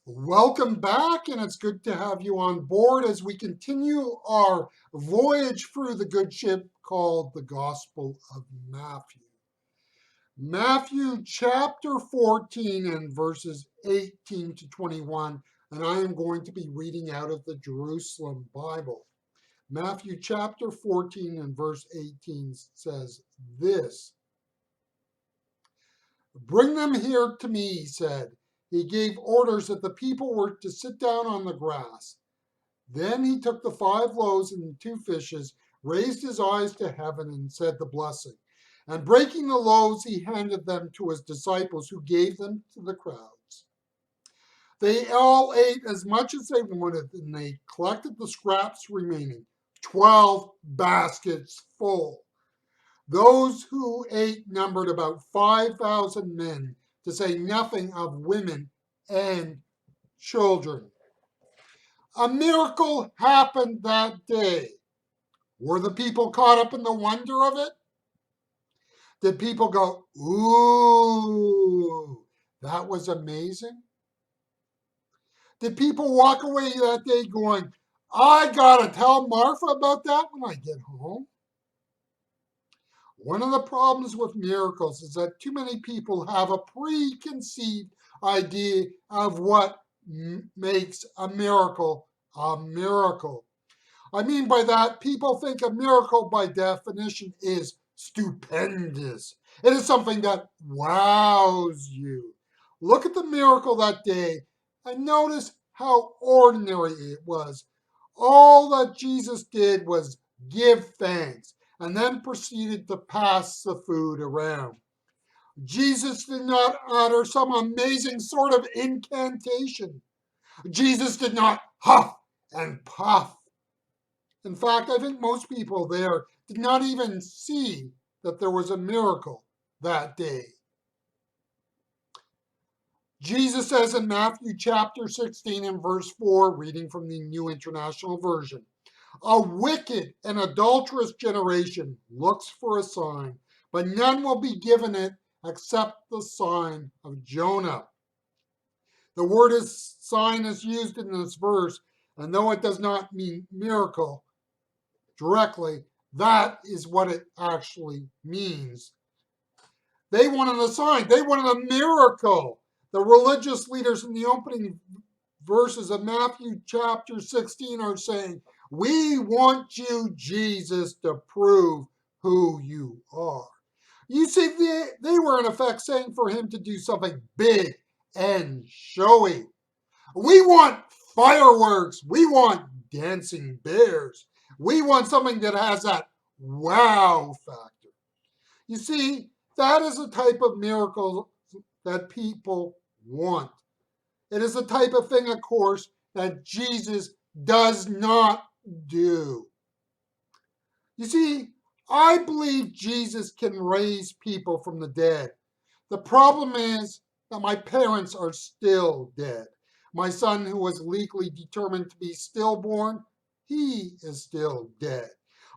Welcome back, and it's good to have you on board as we continue our voyage through the good ship called the Gospel of Matthew. Matthew chapter 14 and verses 18 to 21, and I am going to be reading out of the Jerusalem Bible. Matthew chapter 14 and verse 18 says this: "Bring them here to me," he said. He gave orders that the people were to sit down on the grass. Then he took the 5 loaves and 2 fishes, raised his eyes to heaven, and said the blessing. And breaking the loaves, he handed them to his disciples, who gave them to the crowds. They all ate as much as they wanted, and they collected the scraps remaining, 12 baskets full. Those who ate numbered about 5,000 men, to say nothing of women and children. A miracle happened that day. Were the people caught up in the wonder of it? Did people go, "Ooh, that was amazing"? Did people walk away that day going, "I gotta tell Martha about that when I get home"? One of the problems with miracles is that too many people have a preconceived idea of what makes a miracle a miracle. I mean by that, people think a miracle by definition is stupendous. It is something that wows you. Look at the miracle that day and notice how ordinary it was. All that Jesus did was give thanks and then proceeded to pass the food around. Jesus did not utter some amazing sort of incantation. Jesus did not huff and puff. In fact, I think most people there did not even see that there was a miracle that day. Jesus says in Matthew chapter 16 and verse 4, reading from the New International Version, "A wicked and adulterous generation looks for a sign, but none will be given it except the sign of Jonah." The word sign is used in this verse, and though it does not mean miracle directly, that is what it actually means. They wanted a sign, they wanted a miracle. The religious leaders in the opening verses of Matthew chapter 16 are saying, "We want you, Jesus, to prove who you are." You see, they were in effect saying for him to do something big and showy. We want fireworks. We want dancing bears. We want something that has that wow factor. You see, that is the type of miracle that people want. It is the type of thing, of course, that Jesus does not do. You see, I believe Jesus can raise people from the dead. The problem is that my parents are still dead. My son, who was legally determined to be stillborn, he is still dead.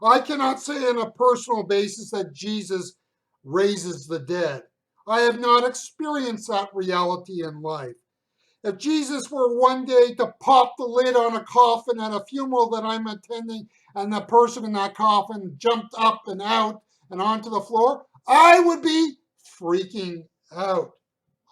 I cannot say on a personal basis that Jesus raises the dead. I have not experienced that reality in life. If Jesus were one day to pop the lid on a coffin at a funeral that I'm attending and the person in that coffin jumped up and out and onto the floor, I would be freaking out.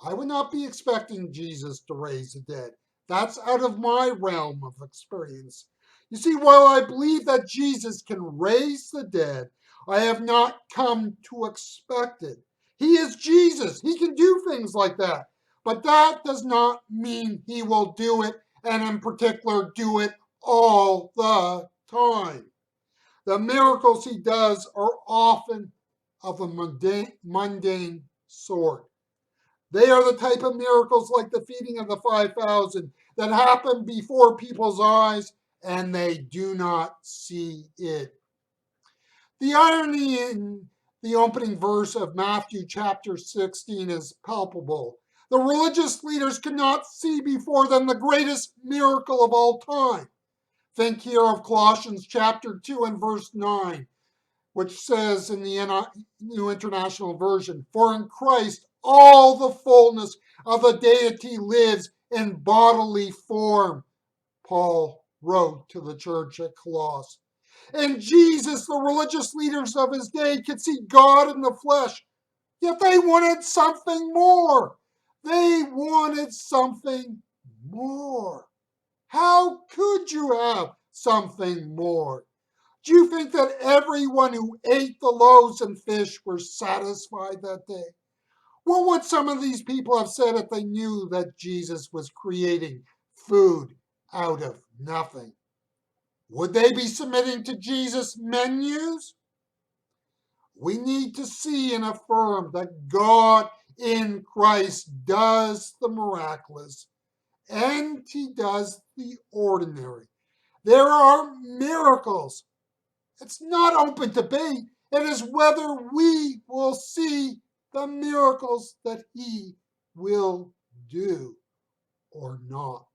I would not be expecting Jesus to raise the dead. That's out of my realm of experience. You see, while I believe that Jesus can raise the dead, I have not come to expect it. He is Jesus. He can do things like that. But that does not mean he will do it, and in particular, do it all the time. The miracles he does are often of a mundane sort. They are the type of miracles like the feeding of the 5,000 that happen before people's eyes and they do not see it. The irony in the opening verse of Matthew chapter 16 is palpable. The religious leaders could not see before them the greatest miracle of all time. Think here of Colossians chapter 2 and verse 9, which says in the New International Version, "For in Christ all the fullness of the deity lives in bodily form, Paul wrote to the church at Colossus. In Jesus, the religious leaders of his day could see God in the flesh, yet they wanted something more. They wanted something more. How could you have something more? Do you think that everyone who ate the loaves and fish were satisfied that day? What would some of these people have said if they knew that Jesus was creating food out of nothing? Would they be submitting to Jesus' menus? We need to see and affirm that God in Christ does the miraculous and he does the ordinary. There are miracles. It's not open debate. It is whether we will see the miracles that he will do or not.